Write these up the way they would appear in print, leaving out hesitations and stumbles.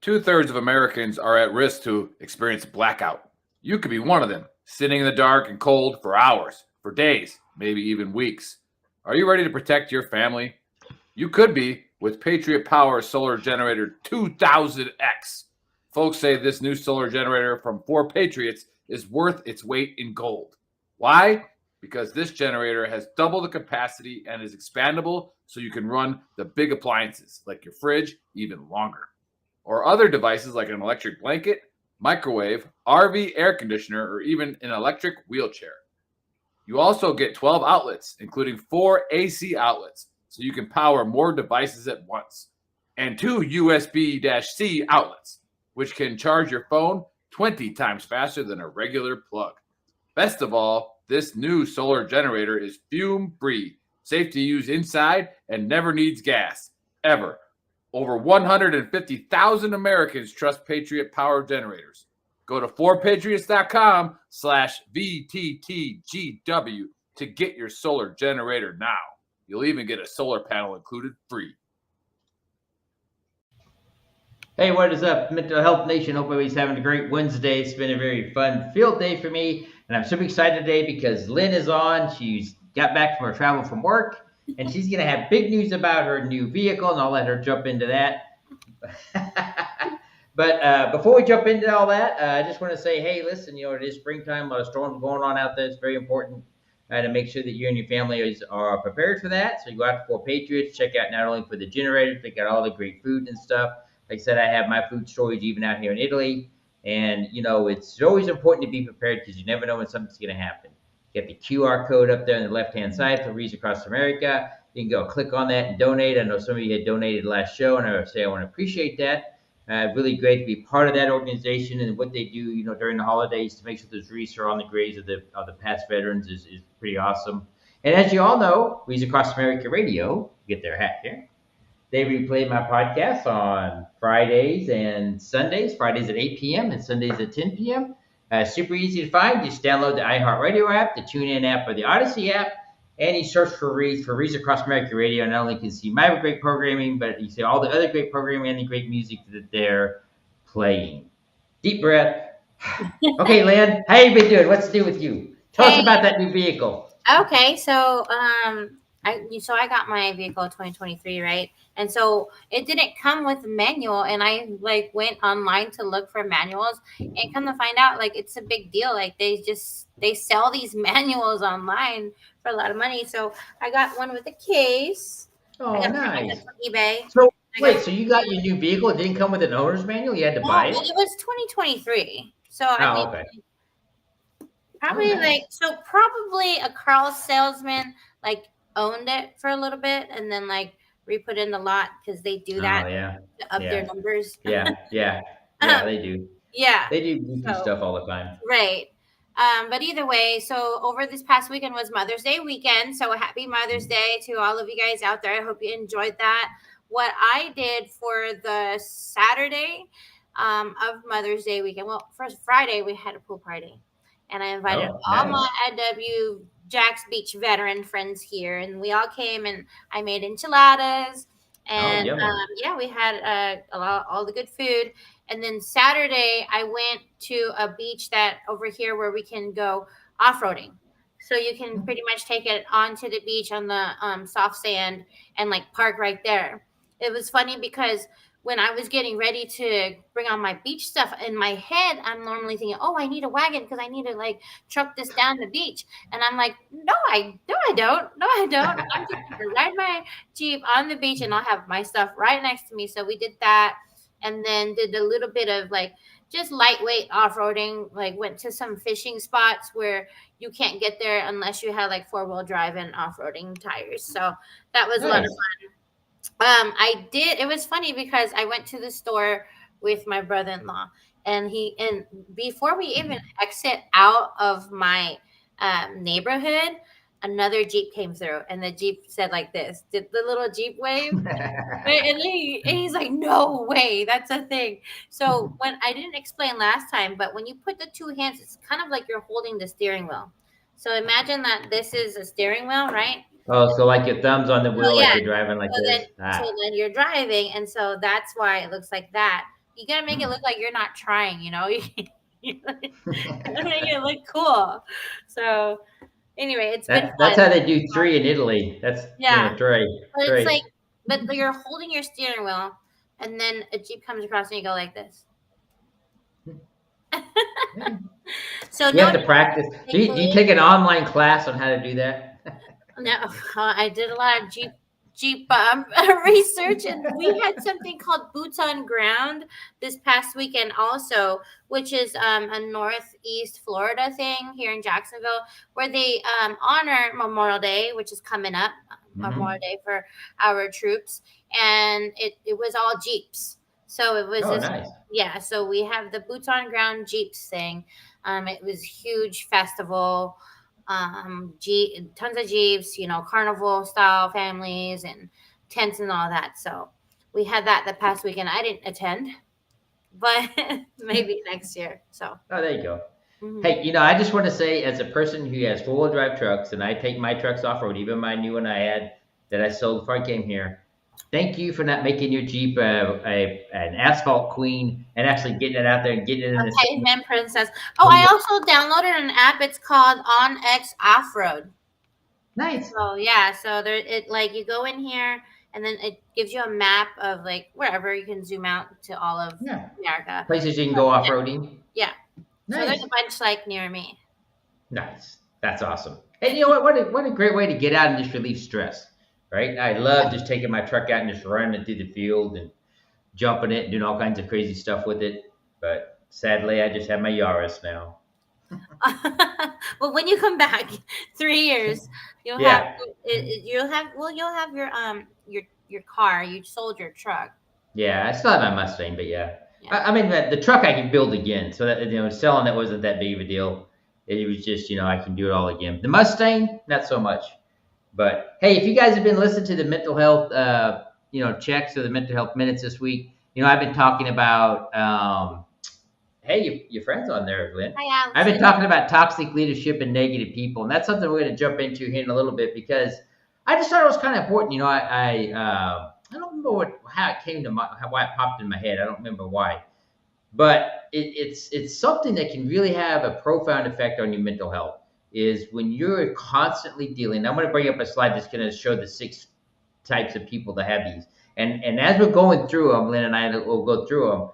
2/3 of Americans are at risk to experience blackout. You could be one of them, sitting in the dark and cold for hours, for days, maybe even weeks. Are you ready to protect your family? You could be with Patriot Power Solar Generator 2000X. Folks say this new solar generator from 4 Patriots is worth its weight in gold. Why? Because this generator has double the capacity and is expandable so you can run the big appliances like your fridge even longer. Or other devices like an electric blanket, microwave, RV air conditioner, or even an electric wheelchair. You also get 12 outlets, including 4 AC outlets, so you can power more devices at once, and 2 USB-C outlets, which can charge your phone 20 times faster than a regular plug. Best of all, this new solar generator is fume-free, safe to use inside, and never needs gas, ever. Over 150,000 Americans trust Patriot Power generators. Go to 4patriots.com/VTTGW to get your solar generator now. You'll even get a solar panel included free. Hey, what is up, Mental Health Nation? Hope everybody's having a great Wednesday. It's been a very fun field day for me, and I'm super excited today because Lynn is on. She's got back from her travel from work, and she's going to have big news about her new vehicle, and I'll let her jump into that. But before we jump into all that, I just want to say, hey, listen, it is springtime, a lot of storms going on out there. It's very important to make sure that you and your family are prepared for that. So you go out to 4 Patriots, check out not only for the generators, check out all the great food and stuff. Like I said, I have my food storage even out here in Italy. And, it's always important to be prepared because you never know when something's going to happen. You get the QR code up there on the left-hand side for Reads Across America. You can go click on that and donate. I know some of you had donated last show, and I would say I want to appreciate that. Really great to be part of that organization and what they do, during the holidays to make sure those wreaths are on the graves of the past veterans is pretty awesome. And as you all know, Reads Across America Radio, get their hat here. They replay my podcast on Fridays and Sundays, Fridays at 8 p.m. and Sundays at 10 p.m. Super easy to find. Just download the iHeartRadio app, the TuneIn app, or the Odyssey app, and you search for Reads Across America Radio. Not only can you see my great programming, but you see all the other great programming and the great music that they're playing. Deep breath. Okay, Lynn, how you been doing? What's new with you? Tell us about that new vehicle. Okay, so I got my vehicle in 2023, right? And so it didn't come with a manual, and I went online to look for manuals, and come to find out it's a big deal. They sell these manuals online for a lot of money. So I got one with a case. Oh, nice. From eBay. So wait, so you got your new vehicle? It didn't come with an owner's manual? You had to buy it? It was 2023. So okay. Probably probably a car salesman owned it for a little bit and then re-put in the lot because they do that to up their numbers. Yeah, they do. Yeah, they do stuff all the time. Right. But either way, so over this past weekend was Mother's Day weekend. So happy Mother's Day to all of you guys out there. I hope you enjoyed that. What I did for the Saturday of Mother's Day weekend, well, first Friday we had a pool party. And I invited all my IW Jack's Beach veteran friends here. And we all came and I made enchiladas. And we had all the good food. And then Saturday, I went to a beach that over here where we can go off-roading. So you can pretty much take it onto the beach on the soft sand and park right there. It was funny because when I was getting ready to bring on my beach stuff in my head, I'm normally thinking, oh, I need a wagon because I need to truck this down the beach. And I'm like, no, I don't. I'm just going to ride my Jeep on the beach and I'll have my stuff right next to me. So we did that and then did a little bit of just lightweight off-roading, went to some fishing spots where you can't get there unless you have 4-wheel drive and off-roading tires. So that was a lot of fun. It was funny because I went to the store with my brother-in-law and before we even exit out of my neighborhood, another Jeep came through and the Jeep said this, did the little Jeep wave. and he's like, no way, that's a thing. So when I didn't explain last time, but when you put the two hands, it's kind of like you're holding the steering wheel. So imagine that this is a steering wheel, right? Oh, so your thumbs on the wheel, you're driving this. So then you're driving, and so that's why it looks like that. you gotta make it look like you're not trying. You know, you gotta make it look cool. So anyway, it's been That's fun. how they do three in Italy. That's Yeah, three. but it's like, Three. but you're holding your steering wheel, and then a Jeep comes across and you go like this. So You no, have to practice. Do you thankfully, take an online class on how to do that? no. I did a lot of Jeep research, and we had something called Boots on Ground this past weekend also, which is a Northeast Florida thing here in Jacksonville, where they honor Memorial Day, which is coming up, Memorial Day for our troops, and it was all Jeeps. So it was Oh, just, nice. yeah. So we have the Boots on Ground Jeeps thing. It was a huge festival, tons of Jeeps, carnival style families and tents and all that. So we had that the past weekend. I didn't attend, but maybe next year. So Oh, there you go. mhm. Hey, I just want to say, as a person who has four-wheel drive trucks, and I take my trucks off road, even my new one I had that I sold before I came here. Thank you for not making your Jeep an asphalt queen and actually getting it out there and getting it in A the same. Pavement Princess. Oh, I also downloaded an app. It's called OnX Off Road. Nice. So yeah, so there it like you go in here and then it gives you a map of like wherever you can zoom out to all of Yeah. America. Places you can go off-roading. Yeah. So there's Nice. a bunch like near me. Nice. That's awesome. And you know what? What a great way to get out and just relieve stress, right? I love just taking my truck out and just running it through the field and jumping it and doing all kinds of crazy stuff with it. But sadly, I just have my Yaris now. Well, when you come back, 3 years, you'll have Yeah. you'll have your car. You sold your truck. Yeah. I still have my Mustang, but yeah. Yeah. I mean, the truck I can build again. So that, selling it wasn't that big of a deal. It was just, I can do it all again. The Mustang, not so much. But hey, if you guys have been listening to the mental health, checks or the mental health minutes this week, I've been talking about, hey, your friend's on there, Glenn. Hi, I've been Allison. talking about toxic leadership and negative people, and that's something we're going to jump into here in a little bit because I just thought it was kind of important. I don't remember how it came to why it popped in my head. I don't remember why, but it's something that can really have a profound effect on your mental health. Is when you're constantly dealing. I'm going to bring up a slide that's going to show the 6 types of people that have these. And as we're going through them, Lynn and I will go through them.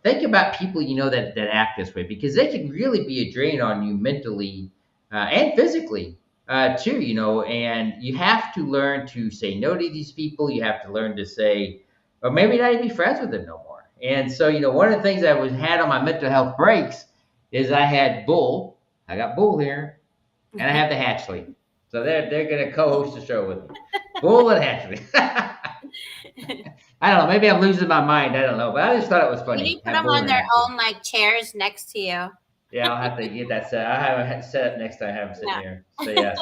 Think about people that act this way because they can really be a drain on you mentally and physically too. And you have to learn to say no to these people. You have to learn to say, or maybe not even be friends with them no more. And so, one of the things I had on my mental health breaks is I had Bull. I got Bull here, and I have the Hatchley. So they're going to co-host the show with me. Bull and Hatchley. I don't know. Maybe I'm losing my mind. I don't know, but I just thought it was You funny. need to put Have them Bull on and their Hatchley. own like chairs next to you. Yeah, I'll have to get that set. I'll have it set up next time I have them sitting Yeah. here. So yeah,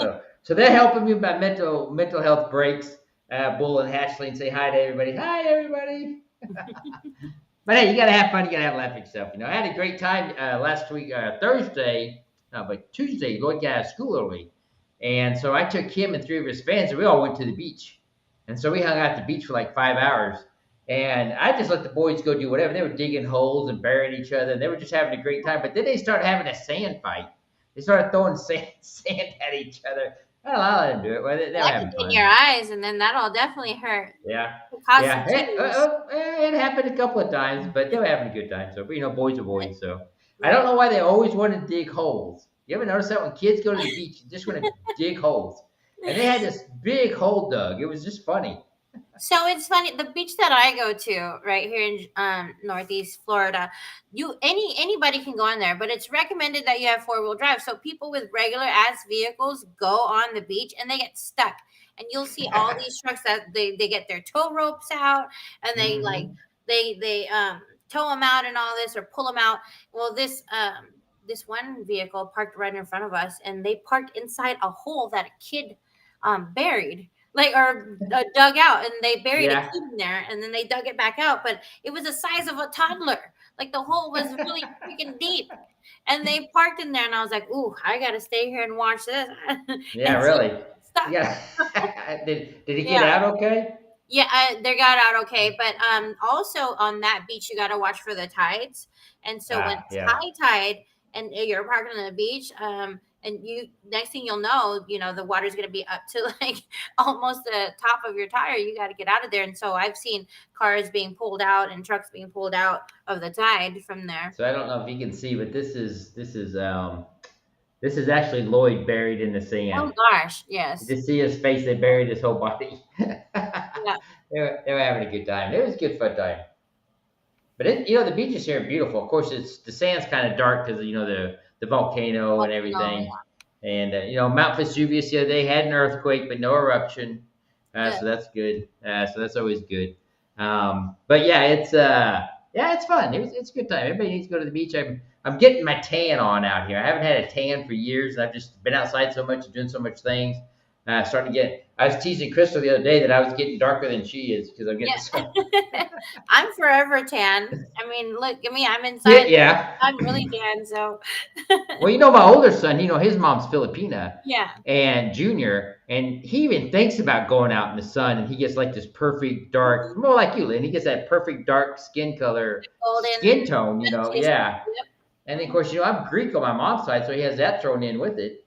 so they're helping me with my mental health breaks. Bull and Hatchley, and say hi to everybody. Hi everybody. But hey, you gotta have fun. You gotta have laugh at yourself. I had a great time last week, Thursday. No, but Tuesday, Lloyd got out of school early, and so I took him and 3 of his friends, and we all went to the beach. And so we hung out at the beach for like 5 hours. And I just let the boys go do whatever. They were digging holes and burying each other. They were just having a great time. But then they started having a sand fight. They started throwing sand at each other. I let them do it. Well, they were That having could get fun. in your eyes, and then that'll definitely hurt. Yeah. Cause Yeah. some tears. It happened a couple of times, but they were having a good time. So, boys are boys. So I Right. don't know why they always want to dig holes. You ever notice that when kids go to the beach, they just want to dig holes? And they had this big hole dug. It was just funny. So it's funny. The beach that I go to right here in Northeast Florida, anybody can go in there, but it's recommended that you have 4-wheel drive. So people with regular ass vehicles go on the beach and they get stuck. And you'll see all these trucks that they get their tow ropes out and they Mhm. they tow them out and all this or pull them out. Well, this one vehicle parked right in front of us and they parked inside a hole that a kid buried dug out, and they buried a Yeah. kid in there and then they dug it back out, but it was the size of a toddler. Like the hole was really freaking deep, and they parked in there and I was like, ooh, I gotta stay here and watch this. Yeah, And so really. stuck. Yeah. Did he get Yeah. out okay? Yeah, they got out okay, but also on that beach you got to watch for the tides. And so when it's Yeah. high tide and you're parking on the beach, and you next thing you'll know, the water's going to be up to like almost the top of your tire. You got to get out of there. And so I've seen cars being pulled out and trucks being pulled out of the tide from there. So I don't know if you can see, but this is actually Lloyd buried in the Oh sand. gosh, You yes, just see his face. They buried his whole body. yeah, They were having a good time. It was a good fun time. But the beaches here are beautiful. Of course, the sand's kind of dark because the volcano and volcano, everything. And Mount Vesuvius the other day had an earthquake, but no eruption. yeah, So that's good. So that's always good. But yeah, it's fun. It's a good time. Everybody needs to go to the beach. I'm getting my tan on out here. I haven't had a tan for years. I've just been outside so much and doing so much things. Starting to get. I was teasing Crystal the other day that I was getting darker than she is because I'm getting so. yeah. I'm forever tan. I mean, look at me. I'm Yeah, inside. yeah. I'm really tan. So, Well, my older son, his mom's Filipina yeah. and Junior, and he even thinks about going out in the sun, and he gets like this perfect dark, more like you, Lynn. He gets that perfect dark skin color, skin Golden. tone, yeah. And then, of course, I'm Greek on my mom's side, so he has that thrown in with it.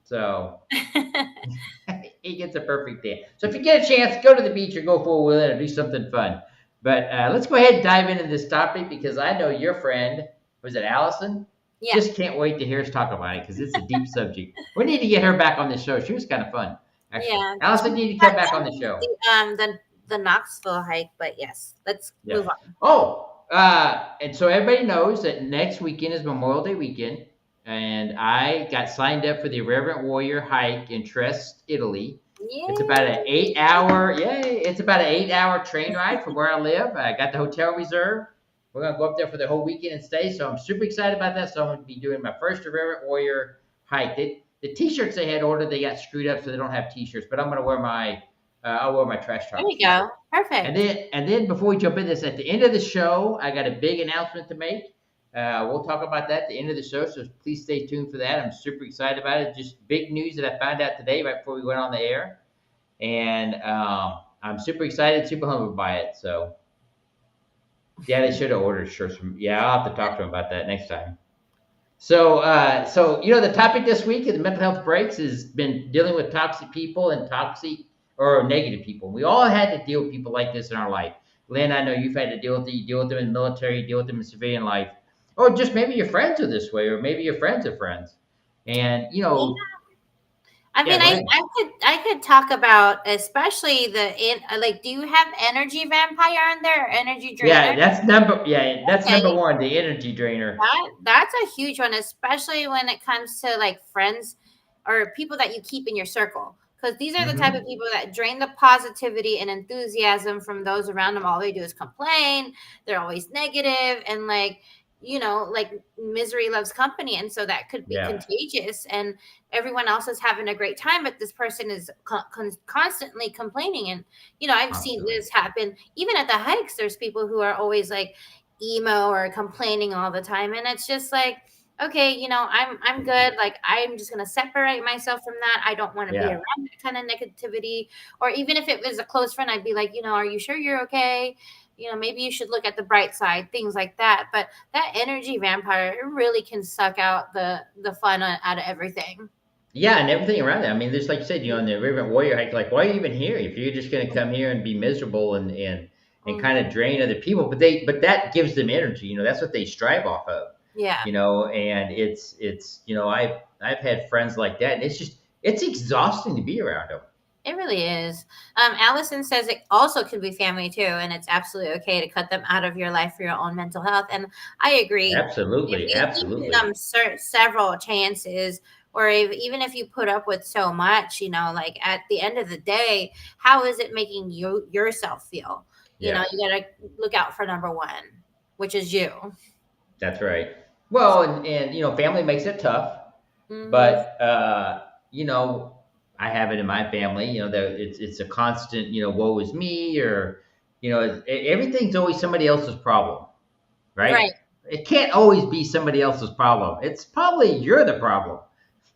So Yep. he gets a perfect tan. So if you get a chance, go to the beach or go for a wheel or do something fun. But let's go ahead and dive into this topic because I know your friend, was it Allison? Yeah. Just can't wait to hear us talk about it because it's a deep subject. We need to get her back on the show. She was kind of fun. Actually. Yeah. Allison, you need to come back on the show. The Knoxville hike, but yes, let's move on. Oh, and so everybody knows that next weekend is Memorial Day weekend, and I got signed up for the Irreverent Warrior hike in Trieste, Italy. Yay. It's about an 8-hour train ride from where I live. I got the hotel reserved. We're gonna go up there for the whole weekend and stay. So I'm super excited about that. So I'm gonna be doing my first Irreverent Warrior hike. The t-shirts they had ordered, they got screwed up, so they don't have t-shirts. But I'm gonna wear I'll wear my trash talk. There you go. Perfect. And then before we jump into this, at the end of the show, I got a big announcement to make. We'll talk about that at the end of the show, so please stay tuned for that. I'm super excited about it. Just big news that I found out today right before we went on the air. And I'm super excited, super humbled by it. So, yeah, they should have ordered shirts from. Yeah, I'll have to talk to them about that next time. So the topic this week of the mental health breaks has been dealing with toxic people and toxic or negative people. We all had to deal with people like this in our life. Lynn, I know you've had to deal with them in the military, deal with them in civilian life, or just maybe your friends are this way, or maybe your friends are friends. And I mean, I could talk about especially do you have energy vampire in there or energy drainer? Yeah, that's number one, the energy drainer. That's a huge one, especially when it comes to like friends or people that you keep in your circle. Because these are the type of people that drain the positivity and enthusiasm from those around them. All they do is complain. They're always negative and like misery loves company. And so that could be contagious. And everyone else is having a great time, but this person is constantly complaining. And, I've seen this happen. Even at the hikes, there's people who are always like emo or complaining all the time. And it's just like, okay, I'm good. Like, I'm just going to separate myself from that. I don't want to be around that kind of negativity. Or even if it was a close friend, I'd be like, are you sure you're okay? Maybe you should look at the bright side, things like that. But that energy vampire, it really can suck out the fun out of everything. Yeah, and everything around that. I mean, there's like you said, on the Irreverent Warrior hike, like, why are you even here if you're just going to come here and be miserable and kind of drain other people? But that gives them energy. That's what they strive off of. Yeah. And it's I've had friends like that, and it's exhausting to be around them. It really is. Allison says it also could be family too, and it's absolutely okay to cut them out of your life for your own mental health. And I agree. Absolutely, if you give them several chances, or even if you put up with so much, like at the end of the day, how is it making yourself feel? You got to look out for number one, which is you. That's right. Well, and family makes it tough, but I have it in my family. It's a constant. Woe is me, or everything's always somebody else's problem, right? Right. It can't always be somebody else's problem. It's probably you're the problem.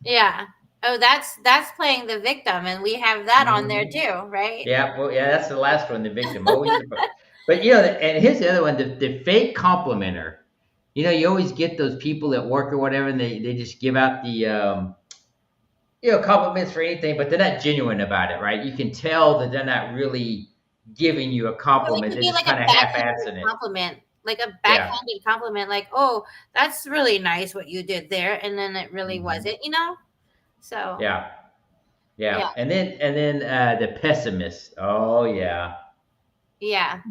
Yeah. Oh, that's playing the victim, and we have that on there Mhm. too, right? Yeah, well, yeah, that's the last one, the victim. Always, but and here's the other one, the fake complimenter. You always get those people at work or whatever, and they just give out the compliments for anything, but they're not genuine about it, right? You can tell that they're not really giving you a Or it compliment. could They're be just like a kind of backhanded half-assing it. compliment, like a Yeah. backhanded compliment, like, "Oh, that's really nice what you did there," and then it really Mhm. wasn't, you know? So, Yeah. Yeah. yeah, And then the pessimist. Oh yeah. yeah,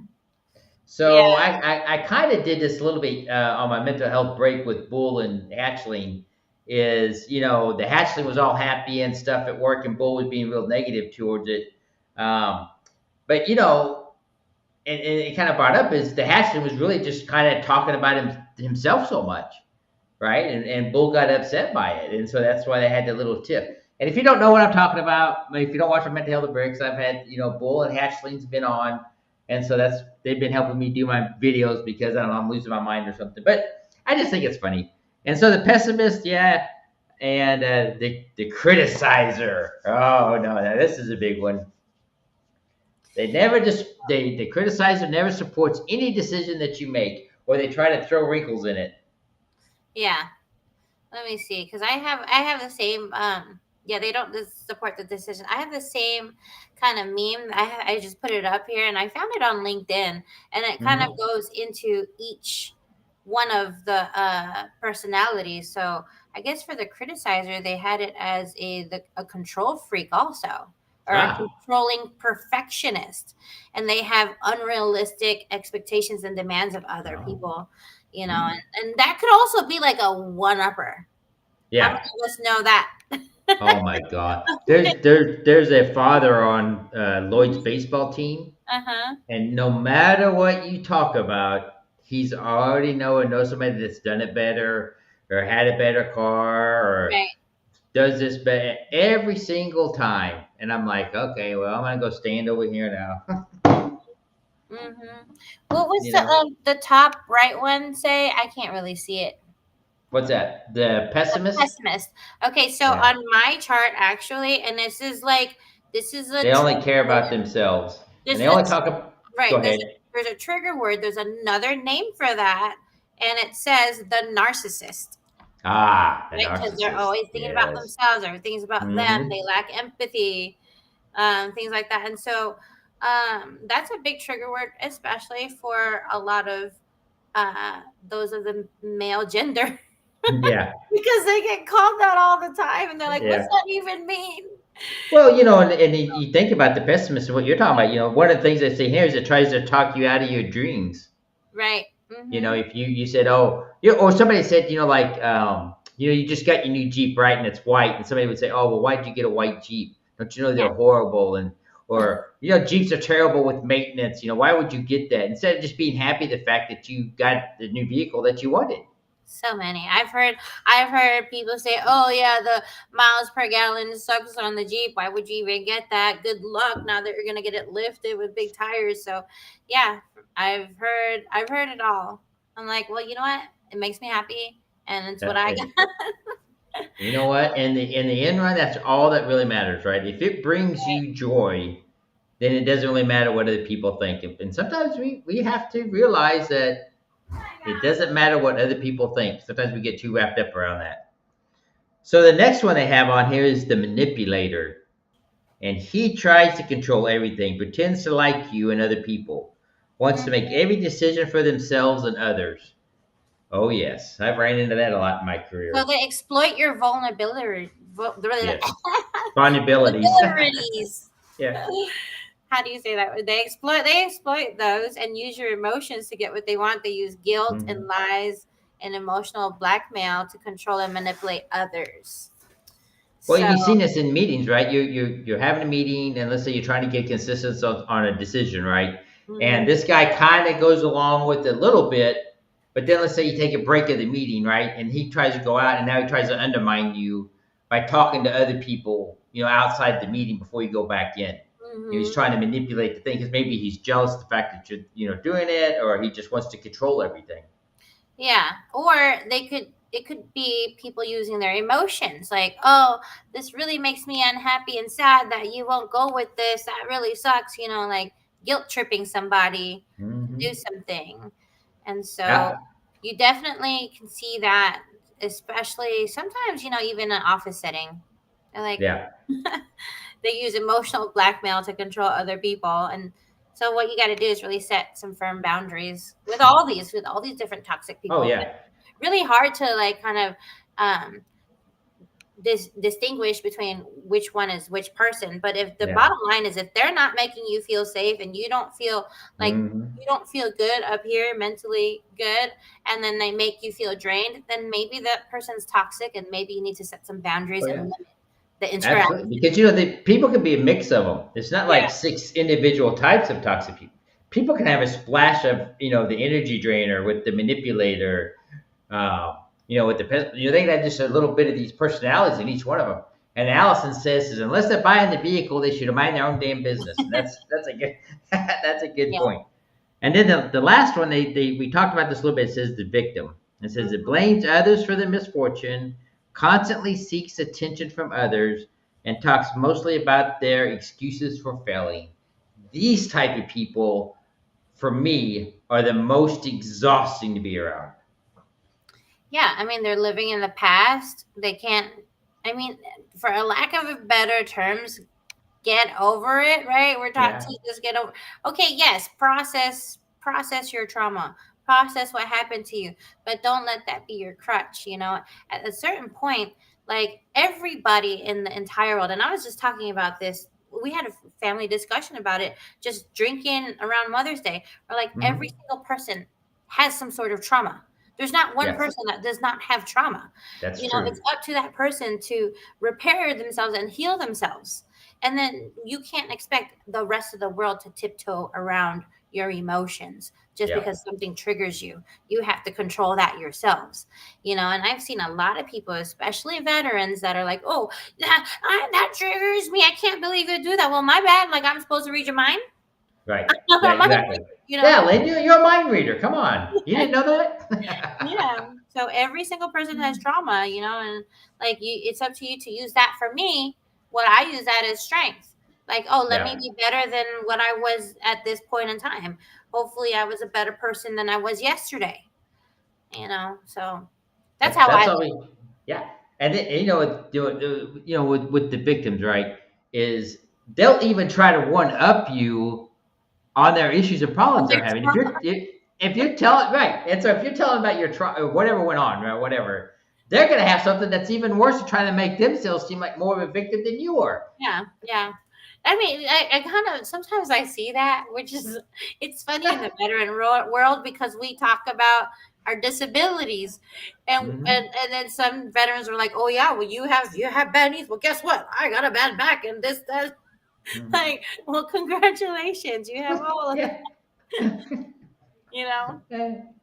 So yeah, I kind of did this a little bit on my mental health break with Bull and Hatchling. Is the Hatchling was all happy and stuff at work, and Bull was being real negative towards it. But and it kind of brought up is the Hatchling was really just kind of talking about himself so much, right? And Bull got upset by it, and so that's why they had the little tip. And if you don't know what I'm talking about, if you don't watch my mental health breaks, I've had Bull and Hatchling's been on, and so they've been helping me do my videos because I don't know, I'm losing my mind or something. But I just think it's funny. And so the pessimist, yeah, and the criticizer. Oh no, now this is a big one. They never just the criticizer never supports any decision that you make, or they try to throw wrinkles in it. yeah. Let me see, because I have the same. Yeah, they don't support the decision. I have the same kind of meme. I just put it up here, and I found it on LinkedIn, and it kind of Mhm. goes into each one of the personalities. So I guess for the criticizer, they had it as a control freak also, or a Ah. controlling perfectionist, and they have unrealistic expectations and demands of other Oh. people. Mm. And that could also be like a one upper. How many Yeah. of us know that? Oh my God. There's a father on Lloyd's baseball team, Uh-huh. and no matter what you talk about, he's already knows somebody that's done it better, or had a better car, or Right. does this better every single time. And I'm like, okay, well, I'm gonna go stand over here now. Mm-hmm. What was you know the top right one say? I can't really see it. what's that? The The pessimist? pessimist. Okay, so Yeah. on my chart actually, and this is a They only trigger care about word. themselves, and This they is a only talk. Go right. ahead. There's a trigger word. There's another name for that, and it says the narcissist. Ah, the Right, because they're narcissist. always thinking about Yes. themselves. Everything's about them. Hmm. They lack empathy, things like that. And so that's a big trigger word, especially for a lot of those of the male gender, Yeah. because they get called that all the time, and they're like, "What's Yeah. that even mean?" Well, and you think about the pessimist and what you're talking about. One of the things they say here is it tries to talk you out of your dreams. Right. Mm-hmm. If you said, oh, or somebody said, like, you just got your new Jeep, right, and it's white, and somebody would say, oh, well, why did you get a white Jeep? Don't you know Yeah. they're horrible? And or Jeeps are terrible with maintenance. Why would you get that instead of just being happy the fact that you got the new vehicle that you wanted? So many. I've heard people say, "Oh yeah, the miles per gallon sucks on the Jeep. Why would you even get that? Good luck now that you're gonna get it lifted with big tires." So, yeah, I've heard it all. I'm like, well, you know what? It makes me happy, and it's what I got. And you know what? In the end run, that's all that really matters, right? If it brings you joy, then it doesn't really matter what other people think. And sometimes we have to realize that it doesn't matter what other people think. Sometimes we get too wrapped up around that. So the next one they have on here is the manipulator. And he tries to control everything, pretends to like you and other people, wants to make every decision for themselves and others. Oh, yes. I've ran into that a lot in my So career. they exploit your Yes. Vulnerabilities. vulnerabilities. Yeah. How do you say that? They exploit those and use your emotions to get what they want. They use guilt and Mhm. lies and emotional blackmail to control and manipulate others. Well, So you've seen this in meetings, right? You're having a meeting, and let's say you're trying to get consensus on a decision, right? And mhm, this guy kind of goes along with it a little bit, but then let's say you take a break of the meeting, right? And he tries to go out, and now he tries to undermine you by talking to other people, outside the meeting before you go back in. He's mhm. trying to manipulate the thing because maybe he's jealous of the fact that you're, doing it, or he just wants to control everything. Yeah, or they could it could be people using their emotions, like, oh, this really makes me unhappy and sad that you won't go with this. That really sucks, like guilt tripping somebody to do something. And so Yeah. you definitely can see that, especially sometimes, even an office setting. They're like, Yeah. they use emotional blackmail to control other people. And so what you got to do is really set some firm boundaries with all these different toxic Oh people. yeah. Really hard to like kind of um distinguish between which one is which person. But if the Yeah. bottom line is, if they're not making you feel safe and you don't feel like you don't feel good up here, mentally good, and then they make you feel drained, then maybe that person's toxic, and maybe you need to set some boundaries Oh and yeah. limit the interaction. Absolutely, because the people can be a mix of them. It's not Yeah. like 6 individual types of toxic people. People can have a splash of the energy drainer with the manipulator, with they can have just a little bit of these personalities in each one of them. And Allison says, unless they're buying the vehicle, they should mind their own damn business. And that's a good that's a good Yeah. point. And then the last one we talked about this a little bit. It says the victim. It says it blames others for the misfortune, constantly seeks attention from others, and talks mostly about their excuses for failing. These type of people, for me, are the most exhausting to be around. Yeah, I mean, they're living in the past. They can't, I mean, for a lack of better terms, get over it, right? We're taught Yeah. to just get over. Okay, yes, process your trauma, process what happened to you, but don't let that be your crutch. At a certain point, like everybody in the entire world, and I was just talking about this. We had a family discussion about it, just drinking around Mother's Day, or like every single person has some sort of trauma. There's not one Yes. person that does not have trauma. That's true. It's up to that person to repair themselves and heal themselves. And then you can't expect the rest of the world to tiptoe around your emotions just Yeah. because something triggers you. You have to control that yourselves. And I've seen a lot of people, especially veterans, that are like, oh, that triggers me. I can't believe you do that. Well, my bad. Like, I'm supposed to read your mind? Right. Yeah, exactly. Yeah, Lynn, you're a mind reader. Come on. You didn't know that? Yeah. So every single person has trauma, and like it's up to you to use that. For me, what I use that as strength. Like, oh, let me be better than what I was at this point in time. Hopefully I was a better person than I was yesterday. So that's how That's I all yeah. And then, with the victims, right, is they'll even try to one up you on their issues and problems they're having. If you're telling right, and so if you're telling about your whatever went on, right, whatever, they're gonna have something that's even worse to try to make themselves seem like more of a victim than you are. Yeah. I mean, I kind of sometimes I see that, which is it's funny in the veteran world because we talk about our disabilities, and then some veterans are like, oh yeah, well you have bad knees. Well, guess what? I got a bad back and this that. Like, well, congratulations, you have all of that.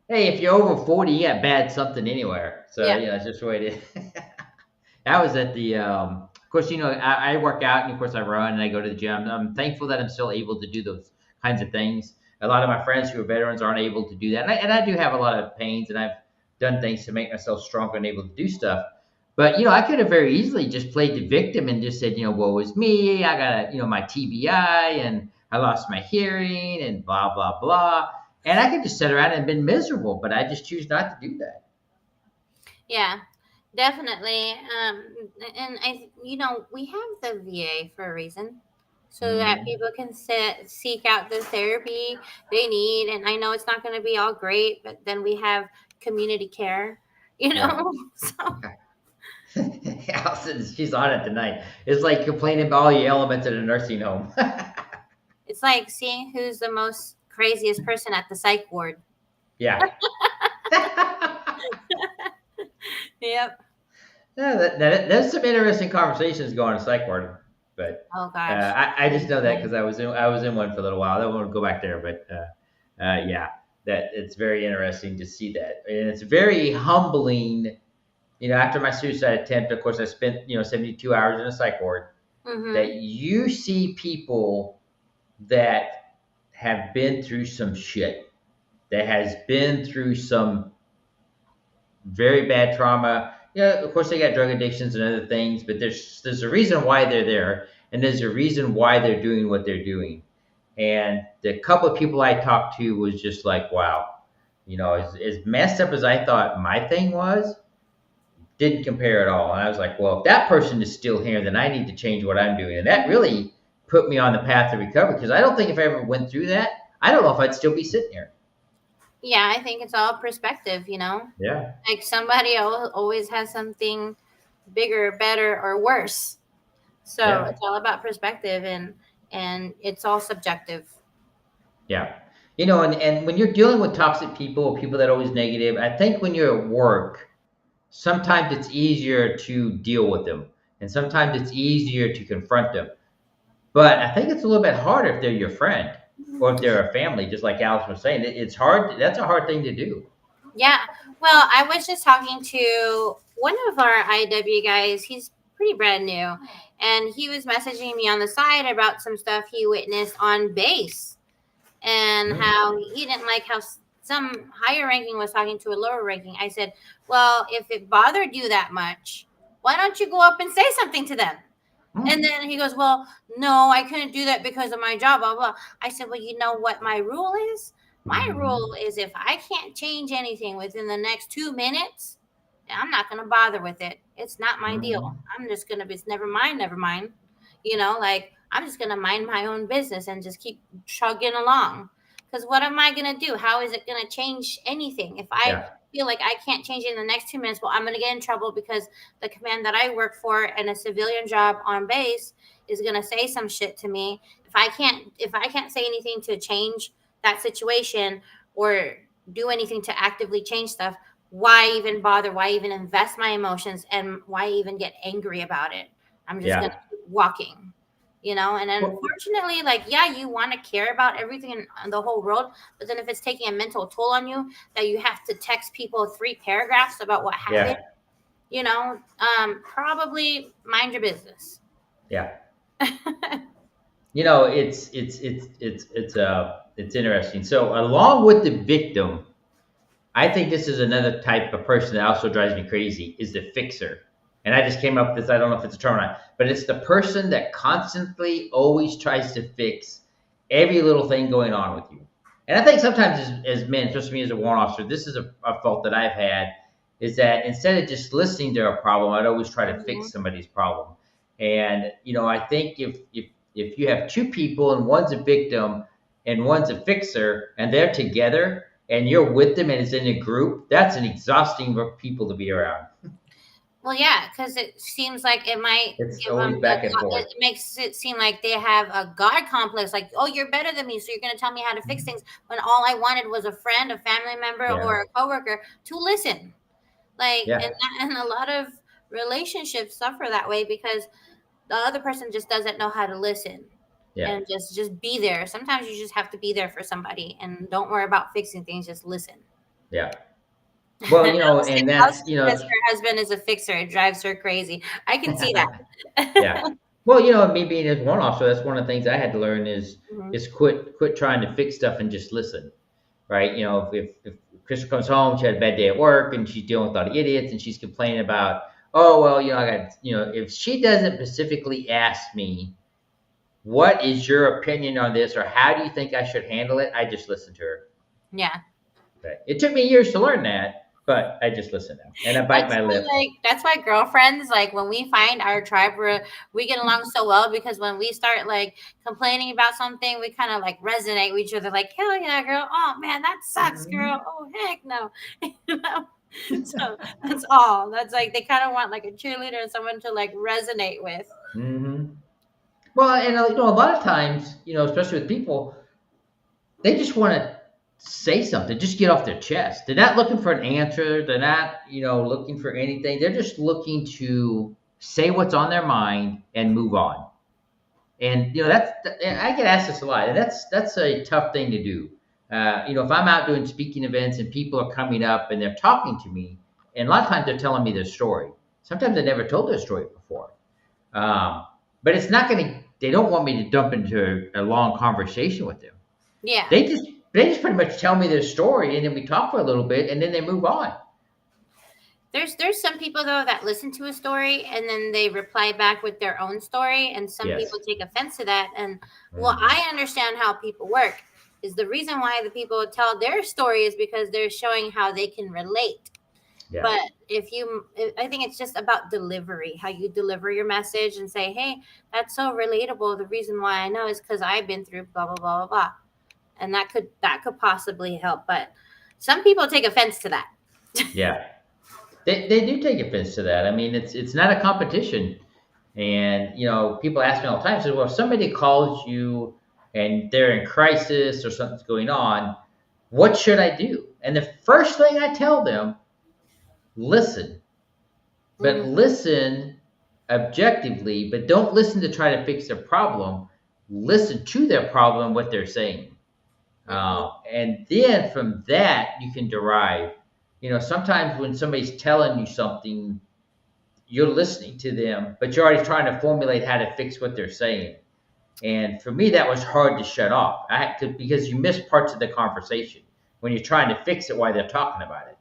Hey, if you're over 40, you got bad something anywhere. So it's just the way it is. I was at the of course, I work out, and of course I run and I go to the gym. I'm thankful that I'm still able to do those kinds of things. A lot of my friends who are veterans aren't able to do that. And I do have a lot of pains, and I've done things to make myself stronger and able to do stuff. But, I could have very easily just played the victim and just said, woe is me. I got my TBI, and I lost my hearing, and blah, blah, blah. And I could just sit around and been miserable, but I just choose not to do that. Yeah, definitely. And we have the VA for a reason, so that people can seek out the therapy they need. And I know it's not going to be all great, but then we have community care, So. Allison, she's on it tonight. It's like complaining about all the elements at a nursing home. It's like seeing who's the most craziest person at the psych ward. Yeah. Yep. Yeah, there's some interesting conversations going on psych ward, but oh gosh, I just know that because I was in one for a little while. I don't want to go back there, but yeah, that it's very interesting to see that, and it's very humbling. After my suicide attempt, of course, I spent 72 hours in a psych ward. That you see people that have been through some shit, that has been through some very bad trauma. Yeah, of course they got drug addictions and other things, but there's a reason why they're there, and there's a reason why they're doing what they're doing. And the couple of people I talked to was just like, wow, as messed up as I thought my thing was, didn't compare at all. And I was like, well, if that person is still here, then I need to change what I'm doing. And that really put me on the path of recovery, because I don't think if I ever went through that, I don't know if I'd still be sitting here. Yeah, I think it's all perspective, Yeah. Like somebody always has something bigger, better, or worse. So Yeah. it's all about perspective, and it's all subjective. Yeah. And when you're dealing with toxic people, people that are always negative, I think when you're at work, sometimes it's easier to deal with them. And sometimes it's easier to confront them. But I think it's a little bit harder if they're your friend or if they're a family, just like Alice was saying. It's hard. That's a hard thing to do. Yeah. Well, I was just talking to one of our IW guys. He's pretty brand new, and he was messaging me on the side about some stuff he witnessed on base, and how he didn't like how some higher ranking was talking to a lower ranking. I said, well, if it bothered you that much, why don't you go up and say something to them? And then he goes, well, no, I couldn't do that because of my job, blah, blah. I said, well, you know what my rule is? My rule is if I can't change anything within the next 2 minutes, I'm not going to bother with it. It's not my deal. I'm just going to be, never mind. Like I'm just going to mind my own business and just keep chugging along. Because what am I going to do? How is it going to change anything? If I feel like I can't change it in the next 2 minutes, well, I'm going to get in trouble because the command that I work for and a civilian job on base is going to say some shit to me. If I can't say anything to change that situation or do anything to actively change stuff, why even bother? Why even invest my emotions? And why even get angry about it? I'm just going to keep walking. And unfortunately, you want to care about everything in the whole world, but then if it's taking a mental toll on you that you have to text people 3 paragraphs about what happened, probably mind your business. Yeah. It's interesting. So along with the victim, I think this is another type of person that also drives me crazy, is the fixer. And I just came up with this, I don't know if it's a term or not, but it's the person that constantly always tries to fix every little thing going on with you. And I think sometimes as men, especially me as a warrant officer, this is a fault that I've had, is that instead of just listening to a problem, I'd always try to fix somebody's problem. And, I think if you have 2 people and one's a victim and one's a fixer and they're together and you're with them and it's in a group, that's an exhausting group of people to be around. Well, yeah, because it seems like it might give them back and forth. It makes it seem like they have a God complex, like, oh, you're better than me, so you're going to tell me how to fix things, when all I wanted was a friend, a family member, or a coworker to listen. And a lot of relationships suffer that way because the other person just doesn't know how to listen. And just be there. Sometimes you just have to be there for somebody, and don't worry about fixing things. Just listen. Yeah. Well, and that's, her husband is a fixer. It drives her crazy. I can see that. Yeah. Well, me being a warrant officer, that's one of the things I had to learn is quit trying to fix stuff and just listen. Right? If Crystal comes home, she had a bad day at work and she's dealing with all the idiots and she's complaining about, oh, well, I got, if she doesn't specifically ask me, what is your opinion on this, or how do you think I should handle it? I just listen to her. Yeah. Okay. It took me years to learn that, but I just listen now, and I bite my lip. That's why girlfriends, when we find our tribe, we get along so well, because when we start complaining about something, we kind of resonate with each other. Like, hell yeah, girl! Oh man, that sucks, girl! Oh heck no! So that's all. That's they kind of want a cheerleader and someone to resonate with. Mm-hmm. Well, and a lot of times, especially with people, they just want to say something, just get off their chest. They're not looking for an answer. They're not, looking for anything. They're just looking to say what's on their mind and move on. And, I get asked this a lot, and that's a tough thing to do. If I'm out doing speaking events and people are coming up and they're talking to me, and a lot of times they're telling me their story. Sometimes they never told their story before. But it's not they don't want me to jump into a long conversation with them. Yeah. They just pretty much tell me their story, and then we talk for a little bit, and then they move on. There's some people though that listen to a story and then they reply back with their own story, and some Yes. people take offense to that. And well, Mhm. I understand how people work. Is the reason why the people tell their story is because they're showing how they can relate. Yeah. But I think it's just about delivery, how you deliver your message and say, hey, that's so relatable. The reason why I know is because I've been through blah, blah, blah, blah, blah. And that could possibly help. But some people take offense to that. Yeah. They do take offense to that. I mean, it's not a competition. And people ask me all the time, say, well, if somebody calls you and they're in crisis or something's going on, what should I do? And the first thing I tell them, listen. But Mhm. listen objectively, but don't listen to try to fix their problem. Listen to their problem, what they're saying. Mhm. And then from that, you can derive. Sometimes when somebody's telling you something, you're listening to them, but you're already trying to formulate how to fix what they're saying. And for me, that was hard to shut off. I had to, because you miss parts of the conversation when you're trying to fix it while they're talking about it.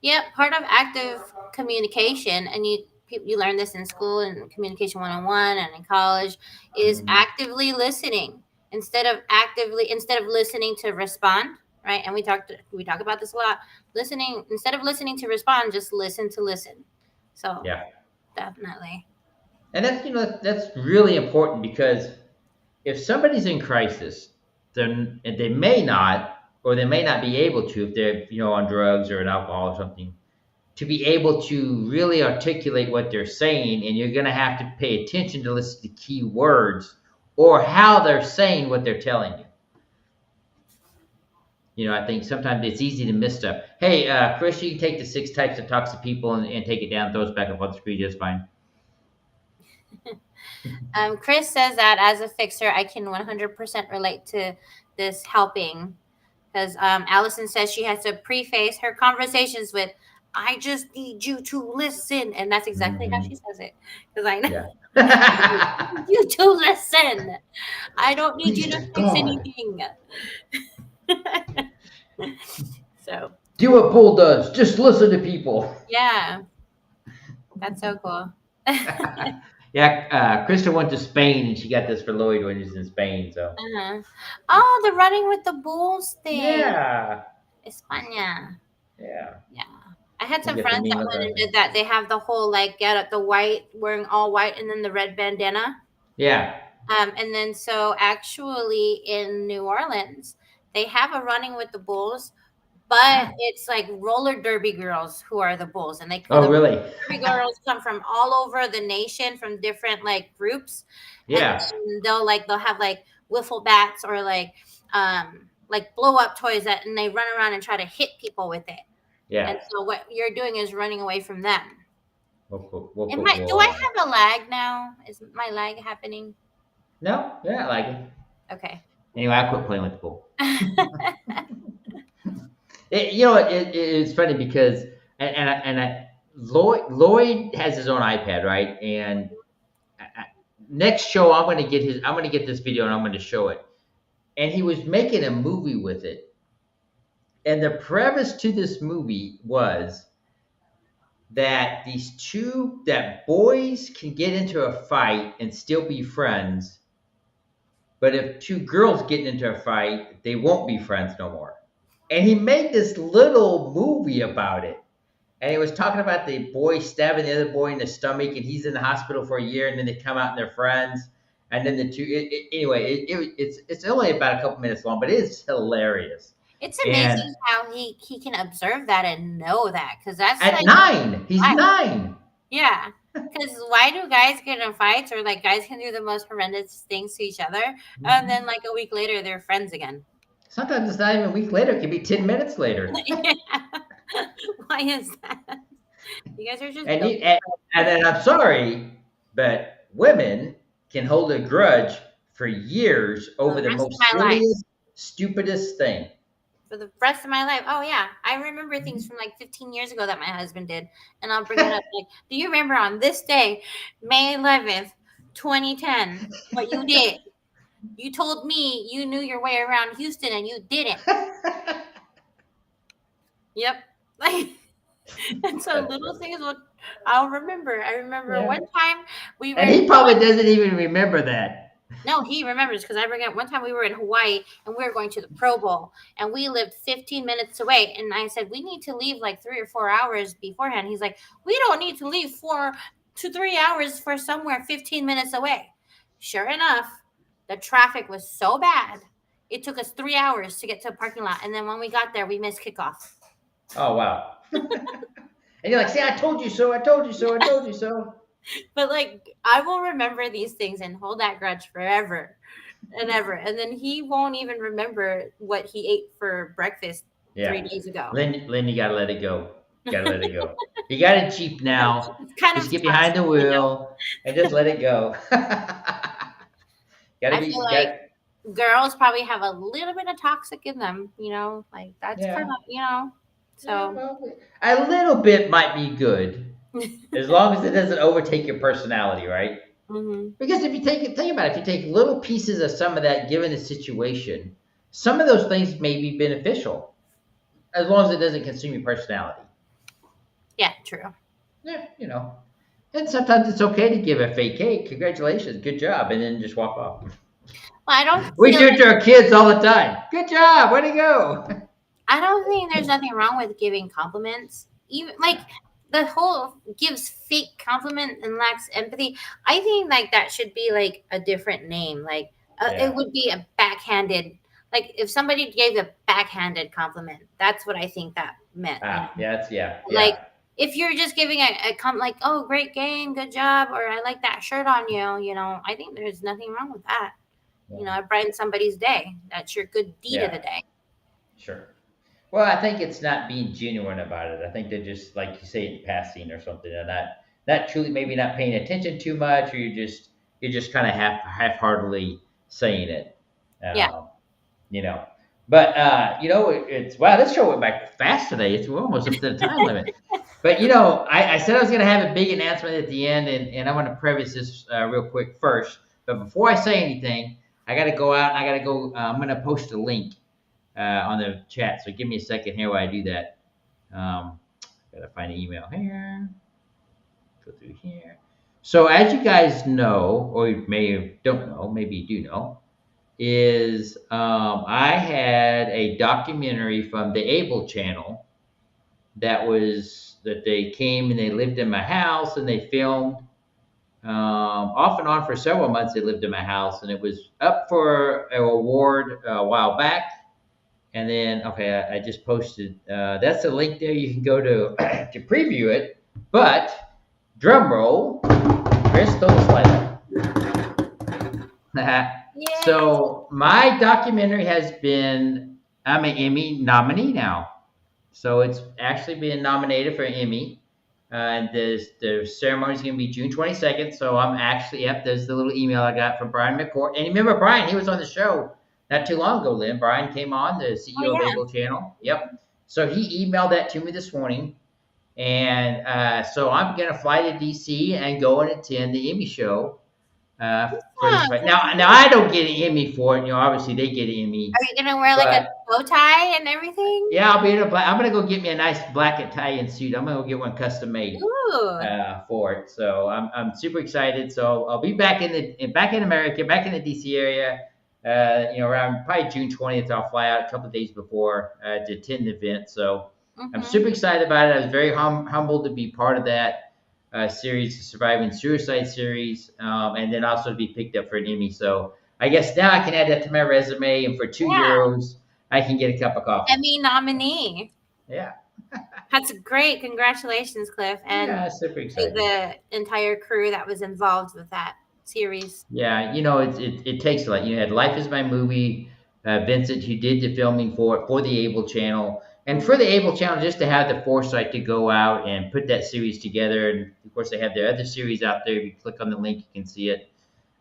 Yeah, part of active communication, and you learn this in school and communication 101 and in college, is Mhm. actively listening instead of listening to respond, right? And we talk about this a lot. Listening instead of listening to respond, just listen to listen. So Yeah, definitely. and that's really important because if somebody's in crisis, then and they may not, or they may not be able to, if they're on drugs or an alcohol or something, to be able to really articulate what they're saying, and you're going to have to pay attention to listen to key words or how they're saying what they're telling you. I think sometimes it's easy to miss stuff. Hey, Chris, you can take the 6 types of toxic people and take it down, throw us back up on the screen just fine. Chris says that as a fixer, I can 100% relate to this helping. Because Allison says she has to preface her conversations with, I just need you to listen. And that's exactly how she Mhm. says it. Because I know Yeah. you to listen. I don't need you Please to to fix God. anything. So, Do what Paul does. Just listen to people. yeah, that's so cool. Yeah, Krista went to Spain and she got this for Lloyd when he was in Spain. So Uh-huh. Oh, the running with the bulls thing. yeah, España. yeah, Yeah. I had we some get the friends that meme of went and everything. did that. They have the whole get up the white, wearing all white, and then the red bandana. Yeah. And then so actually in New Orleans, they have a running with the bulls, but Ah. it's like roller derby girls who are the bulls, and the Oh, roller really? derby girls come from all over the nation from different groups, and Yeah, then they'll have wiffle bats or blow up toys and they run around and try to hit people with it. And yeah. so what you're doing is running away from them. Whoop, Am whoop, I do I whoop. have a lag now? Is my lag happening? No, yeah, I like it. Okay. Anyway, I quit playing with the pool. It's funny because Lloyd has his own iPad, right? And next show, I'm going to get this video and I'm going to show it. And he was making a movie with it. And the premise to this movie was that that boys can get into a fight and still be friends, but if two girls get into a fight, they won't be friends no more. And he made this little movie about it. And he was talking about the boy stabbing the other boy in the stomach, and he's in the hospital for a year, and then they come out and they're friends. And then the two, it's only about a couple minutes long, but it is hilarious. It's And amazing how he can observe that and know that, because that's at 9, he's why, 9. yeah. Because why do guys get in fights, or guys can do the most horrendous things to each other, and then a week later they're friends again? Sometimes it's not even a week later; it could be 10 minutes later. Yeah. Why is that? You guys are just And built you, and then I'm sorry, but women can hold a grudge for years for over the the rest of most my life. silliest, stupidest thing. For the rest of my life. Oh yeah, I remember things from 15 years ago that my husband did, and I'll bring it up. Do you remember on this day, May 11th, 2010, what you did? You told me you knew your way around Houston, and you didn't. Yep. And so little things will I'll remember. I remember Yeah. one time we were And in he probably doesn't even remember that. no, he remembers because I bring up one time we were in Hawaii and we were going to the Pro Bowl and we lived 15 minutes away. And I said, we need to leave like 3 or 4 hours beforehand. He's like, we don't need to leave 4 to 3 hours for somewhere 15 minutes away. Sure enough, the traffic was so bad. It took us 3 hours to get to a parking lot. And then when we got there, we missed kickoff. Oh, wow. And you're like, see, I told you so. I told you so. I told you so. But like, I will remember these things and hold that grudge forever and ever. And then he won't even remember what he ate for breakfast 3 days ago. Lynn, you gotta let it go. You gotta let it go. You got it cheap now. It's kind Just of get behind the toxic, you know? wheel and just let it go. I feel like girls probably have a little bit of toxic in them, like that's Yeah. kind of, so a little bit might be good as long as it doesn't overtake your personality, right? Mhm. Because if you think about it, if you take little pieces of some of that given the situation, some of those things may be beneficial as long as it doesn't consume your personality. Yeah, true. Yeah, And sometimes it's okay to give a fake cake. Congratulations, good job, and then just walk off. Well, I don't. We do it to our kids all the time. Good job, way to go. I don't think there's nothing wrong with giving compliments. Even like the whole gives fake compliment and lacks empathy. I think like that should be like a different name. Like it would be a backhanded. Like if somebody gave a backhanded compliment, that's what I think that meant. Like if you're just giving a comment like, "Oh, great game, good job," or "I like that shirt on you," I think there's nothing wrong with that. Yeah. It brightens somebody's day. That's your good deed of the day. Sure. Well, I think it's not being genuine about it. I think they're just, like you say, in passing or something, and not truly, maybe not paying attention too much, or you're just kind of half-heartedly saying it. But it's wow. This show went by fast today. We're almost up to the time limit. But I said I was going to have a big announcement at the end, and I want to preface this real quick first. But before I say anything, I got to go out. I got to go. I'm going to post a link on the chat. So give me a second here while I do that. Got to find an email here. Go through here. So as you guys know, or you don't know, maybe you do know, is I had a documentary from the Able channel that they came and they lived in my house and they filmed off and on for several months. They lived in my house and it was up for an award a while back. And then, I just posted, that's the link there. You can go to to preview it, but drum roll, Chris, throw the slide up. So my documentary I'm an Emmy nominee now. So it's actually been nominated for an Emmy. And the ceremony is going to be June 22nd. So I'm actually, there's the little email I got from Brian McCord. And you remember Brian, he was on the show not too long ago, Lynn. Brian came on, the CEO of Able Channel. Yep. So he emailed that to me this morning. And so I'm going to fly to D.C. and go and attend the Emmy show. For this fight. Now I don't get an Emmy for it. Obviously they get an Emmy. Are you gonna wear like a bow tie and everything? Yeah, I'll be in I'm gonna go get me a nice black Italian suit. I'm gonna go get one custom made for it. So I'm super excited. So I'll be back in America, back in the DC area. Around probably June 20th. I'll fly out a couple of days before to attend the event. So I'm super excited about it. I was very humbled to be part of that. Series, the Surviving Suicide series, and then also to be picked up for an Emmy. So I guess now I can add that to my resume, and for €2, I can get a cup of coffee. Emmy nominee. Yeah. That's great. Congratulations, Cliff. And super excited. The entire crew that was involved with that series. Yeah, it takes a lot. You had Life is My Movie, Vincent, who did the filming for the Able channel. And for the Able channel, just to have the foresight to go out and put that series together. And of course, they have their other series out there. If you click on the link, you can see it.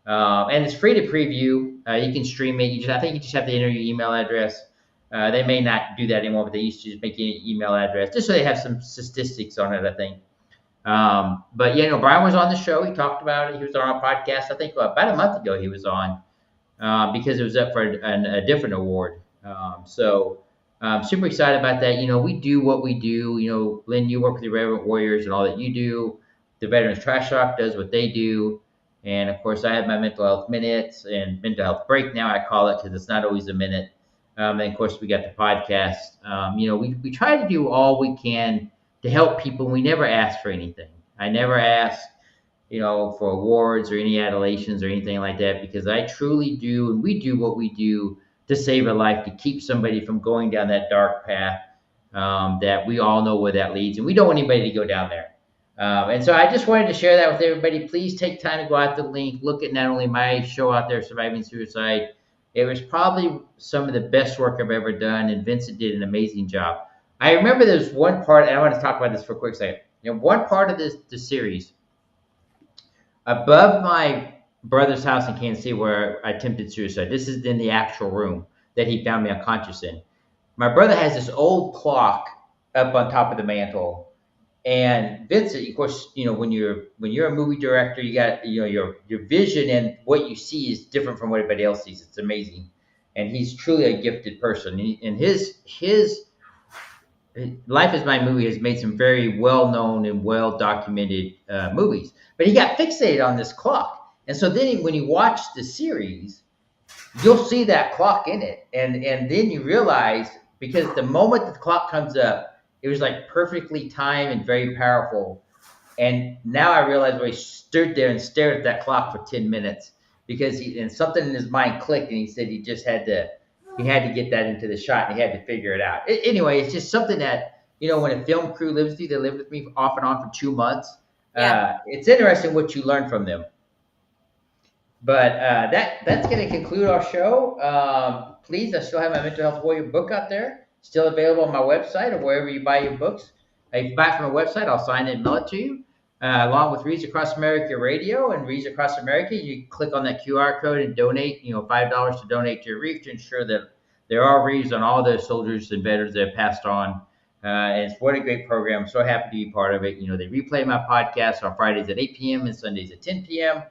And it's free to preview. You can stream it. I think you just have to enter your email address. They may not do that anymore, but they used to just make you an email address just so they have some statistics on it, I think. But Brian was on the show. He talked about it. He was on our podcast, I think about a month ago he was on because it was up for a different award. So Super excited about that. We do what we do. Lynn, you work with the Reverend Warriors and all that you do. The Veterans Trash Talk does what they do. And of course, I have my mental health minutes and mental health break now, I call it, because it's not always a minute. And of course, we got the podcast. We try to do all we can to help people. We never ask for anything. I never ask, for awards or any adulations or anything like that, because I truly do, and we do what we do to save a life, to keep somebody from going down that dark path that we all know where that leads, and we don't want anybody to go down there. And so I just wanted to share that with everybody. Please take time to go out the link, look at not only my show out there, Surviving Suicide. It was probably some of the best work I've ever done, and Vincent did an amazing job. I remember there's one part, and I want to talk about this for a quick second. One part of the series, above my brother's house in Kansas City where I attempted suicide. This is in the actual room that he found me unconscious in. My brother has this old clock up on top of the mantle. And Vincent, of course, when you're a movie director, you got your vision, and what you see is different from what everybody else sees. It's amazing. And he's truly a gifted person. And his Life is My Movie has made some very well-known and well-documented movies. But he got fixated on this clock. And so then when you watch the series, you'll see that clock in it. And then you realize, because the moment the clock comes up, it was like perfectly timed and very powerful. And now I realize why he stood there and stared at that clock for 10 minutes, because something in his mind clicked, and he said he had to get that into the shot, and he had to figure it out. Anyway, it's just something that, when a film crew lives with you, they lived with me off and on for 2 months. Yeah. It's interesting what you learn from them. But that's going to conclude our show. Please, I still have my Mental Health Warrior book out there, still available on my website or wherever you buy your books. If you buy it from a website, I'll sign it and mail it to you. Along with Reads Across America Radio and Reads Across America, you click on that QR code and donate, $5 to donate to your reef, to ensure that there are reads on all the soldiers and veterans that have passed on. And it's what a great program. I'm so happy to be part of it. They replay my podcast on Fridays at 8 p.m. and Sundays at 10 p.m.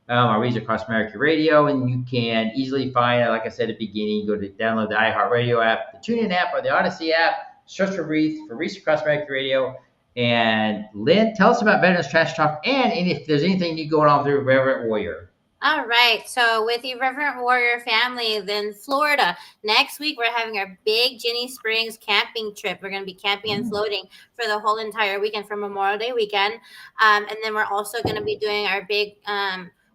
On Reads Across America Radio, and you can easily find it. Like I said at the beginning, go to download the iHeartRadio app, the TuneIn app, or the Odyssey app. Search for Reads Across America Radio. And Lynn, tell us about Veterans Trash Talk, and if there's anything you going on through Reverend Warrior. All right. So with the Reverend Warrior family, then Florida, next week we're having our big Ginny Springs camping trip. We're going to be camping and floating for the whole entire weekend, from Memorial Day weekend. And then we're also going to be doing our big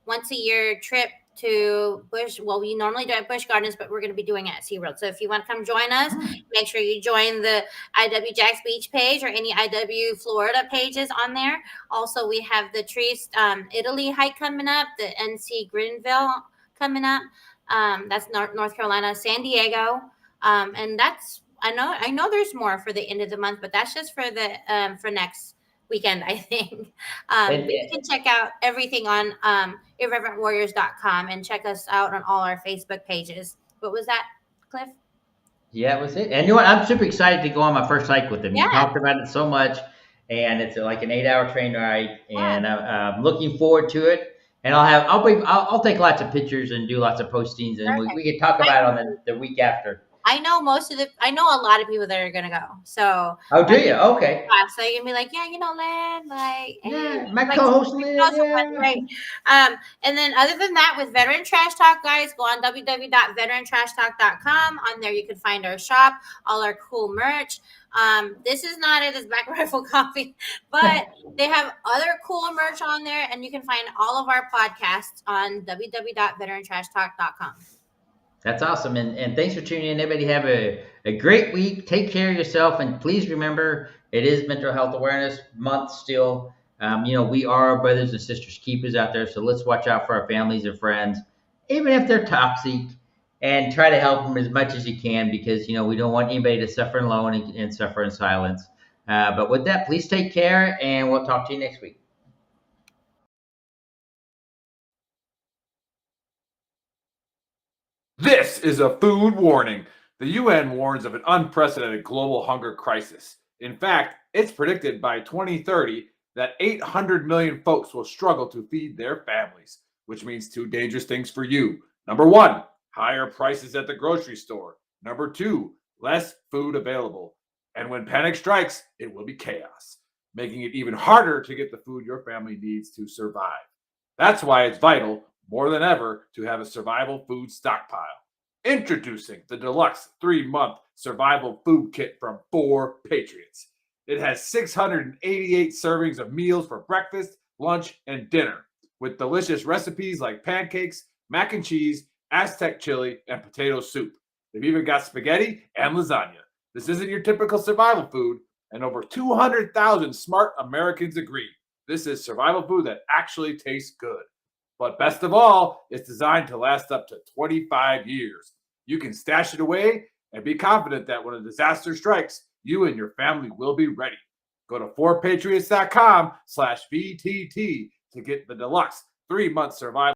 once a year trip to Busch. Well, we normally do it at Busch Gardens, but we're going to be doing it at SeaWorld. So if you want to come join us, make sure you join the IW Jax Beach page or any IW Florida pages on there. Also, we have the Trieste Italy hike coming up, the NC Greenville coming up. That's North Carolina, San Diego. And that's, I know there's more for the end of the month, but that's just for the for next weekend, I think. You can check out everything on irreverentwarriors.com and check us out on all our Facebook pages. What was that, Cliff? Yeah, that was it. And you know what? I'm super excited to go on my first hike with them. Yeah. You talked about it so much, and it's like an 8-hour train ride, and I'm looking forward to it. And I'll take lots of pictures and do lots of postings, and we can talk about it on the week after. I know a lot of people that are gonna go. So do you? Okay. So you can be like, Lynn, like, yeah, my co-host Lynn. Yeah. Right. And then other than that, with Veteran Trash Talk, guys, go on www.VeteranTrashTalk.com. On there you can find our shop, all our cool merch. This is not it as Black Rifle Coffee, but they have other cool merch on there, and you can find all of our podcasts on www.VeteranTrashTalk.com. That's awesome. And thanks for tuning in. Everybody have a great week. Take care of yourself. And please remember, it is Mental Health Awareness Month still. We are our brothers and sisters keepers out there. So let's watch out for our families and friends, even if they're toxic, and try to help them as much as you can, because, we don't want anybody to suffer alone and suffer in silence. But with that, please take care, and we'll talk to you next week. This is a food warning. The UN warns of an unprecedented global hunger crisis. In fact, it's predicted by 2030 that 800 million folks will struggle to feed their families, which means 2 dangerous things for you. Number 1, higher prices at the grocery store. Number 2, less food available. And when panic strikes, it will be chaos, making it even harder to get the food your family needs to survive. That's why it's vital, more than ever, to have a survival food stockpile. Introducing the Deluxe 3-month Survival Food Kit from 4 Patriots. It has 688 servings of meals for breakfast, lunch, and dinner, with delicious recipes like pancakes, mac and cheese, Aztec chili, and potato soup. They've even got spaghetti and lasagna. This isn't your typical survival food, and over 200,000 smart Americans agree. This is survival food that actually tastes good. But best of all, it's designed to last up to 25 years. You can stash it away and be confident that when a disaster strikes, you and your family will be ready. Go to 4patriots.com/VTT to get the Deluxe 3-month survival